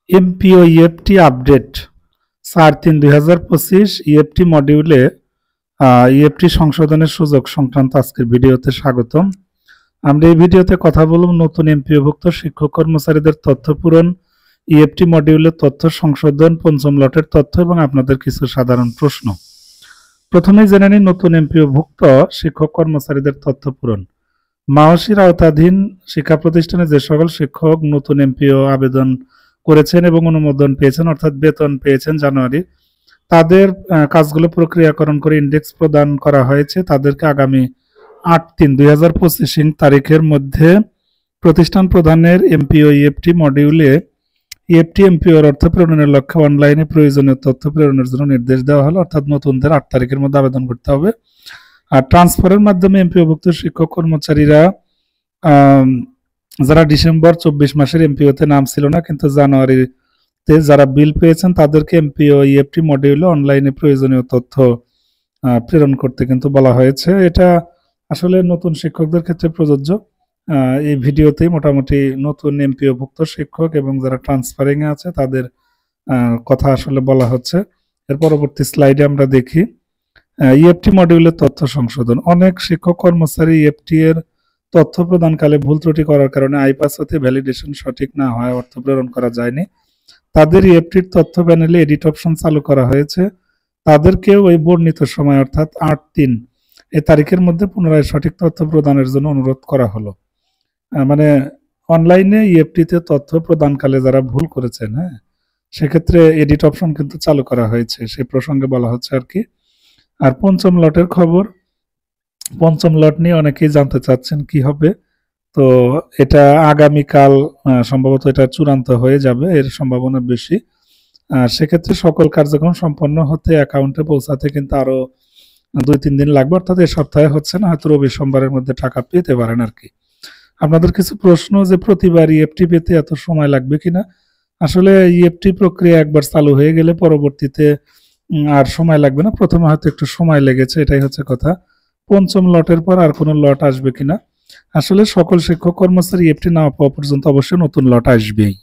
MPO EFT update 4/3/2025 EFT মডিউলে EFT সংশোধনের সুযোগ সংক্রান্ত আজকের ভিডিওতে স্বাগতম। আমরা এই ভিডিওতে কথা বলব নতুন এমপিওভুক্ত শিক্ষক কর্মচারীদের তথ্য পূরণ, ইএফটি মডিউলের তথ্য সংশোধন, পঞ্চম লটের তথ্য এবং আপনাদের কিছু সাধারণ প্রশ্ন। প্রথমেই জেনে নিন নতুন এমপিওভুক্ত শিক্ষক কর্মচারীদের তথ্য পূরণ। মাওসির আওতাধীন শিক্ষা প্রতিষ্ঠানে যে সকল শিক্ষক নতুন এমপিও আবেদন করেছেন এবং অনুমোদন পেয়েছেন অর্থাৎ বেতন পেয়েছেন জানুয়ারি, তাদের কাজগুলো প্রক্রিয়াকরণ করে ইন্ডেক্স প্রদান করা হয়েছে। তাদেরকে আগামী 8/3/2025 তারিখের মধ্যে প্রতিষ্ঠান প্রধানের এমপিও ইএফটি মডিউলে ইএফটি এমপিওর অর্থ প্রেরণের লক্ষ্যে অনলাইনে প্রয়োজনীয় তথ্য প্রেরণের জন্য নির্দেশ দেওয়া হলো, অর্থাৎ নতুনদের 8 তারিখের মধ্যে আবেদন করতে হবে। আর ট্রান্সফারের মাধ্যমে এমপিওভুক্ত শিক্ষক কর্মচারীরা যারা ডিসেম্বর 24 মাসের এমপিওতে নাম ছিল না কিন্তু জানুয়ারিতে যারা বিল পেয়েছেন তাদেরকে এমপিও ইএফটি মডিউলে অনলাইনে প্রয়োজনীয় তথ্য প্রেরণ করতে কিন্তু বলা হয়েছে। এটা আসলে নতুন শিক্ষকদের ক্ষেত্রে প্রযোজ্য। এই ভিডিওতেই মোটামুটি নতুন এমপিওভুক্ত শিক্ষক এবং যারা ট্রান্সফারিং এ আছে তাদের কথা আসলে বলা হচ্ছে। এর পরবর্তী স্লাইডে আমরা দেখি ইএফটি মডিউলের তথ্য সংশোধন। অনেক শিক্ষক কর্মচারী ইএফটি এর তথ্য প্রদানকালে ভুল ত্রুটি করার কারণে আইপাস হতে ভ্যালিডেশন সঠিক না হয় অর্থ প্রেরণ করা যায়নি। তাদের ইএফটির তথ্য প্যানেলে এডিট অপশন চালু করা হয়েছে। তাদেরকেও ওই বর্ণিত সময় অর্থাৎ 8/3 এই তারিখের মধ্যে পুনরায় সঠিক তথ্য প্রদানের জন্য অনুরোধ করা হলো। মানে অনলাইনে ইএফটিতে তথ্য প্রদানকালে যারা ভুল করেছেন, সেক্ষেত্রে এডিট অপশন কিন্তু চালু করা হয়েছে, সেই প্রসঙ্গে বলা হচ্ছে আর কি। আর পঞ্চম লটের খবর, পঞ্চম লট নিয়ে অনেকেই জানতে চাচ্ছেন কি হবে। তো এটা আগামীকাল সম্ভবত এটা চূড়ান্ত হয়ে যাবে, এর সম্ভাবনা বেশি। সেক্ষেত্রে সকল কার্যক্রম সম্পন্ন হতে অ্যাকাউন্টে পৌঁছাতে কিন্তু আরো 2-3 দিন লাগবে, অর্থাৎ এই সপ্তাহে হচ্ছে না, হয়তো রবি সোমবারের মধ্যে টাকা পেতে পারেন আর কি। আপনাদের কিছু প্রশ্ন যে প্রতিবার ইএফটি পেতে এত সময় লাগবে কিনা। আসলে ইএফটি প্রক্রিয়া একবার চালু হয়ে গেলে পরবর্তীতে আর সময় লাগবে না, প্রথমে হয়তো একটু সময় লেগেছে, এটাই হচ্ছে কথা। পঞ্চম লটের পর আর কোনো লট আসবে কিনা, আসলে সকল শিক্ষক কর্মচারী ইএফটি না পাওয়া পর্যন্ত অবশ্যই নতুন লট আসবেই।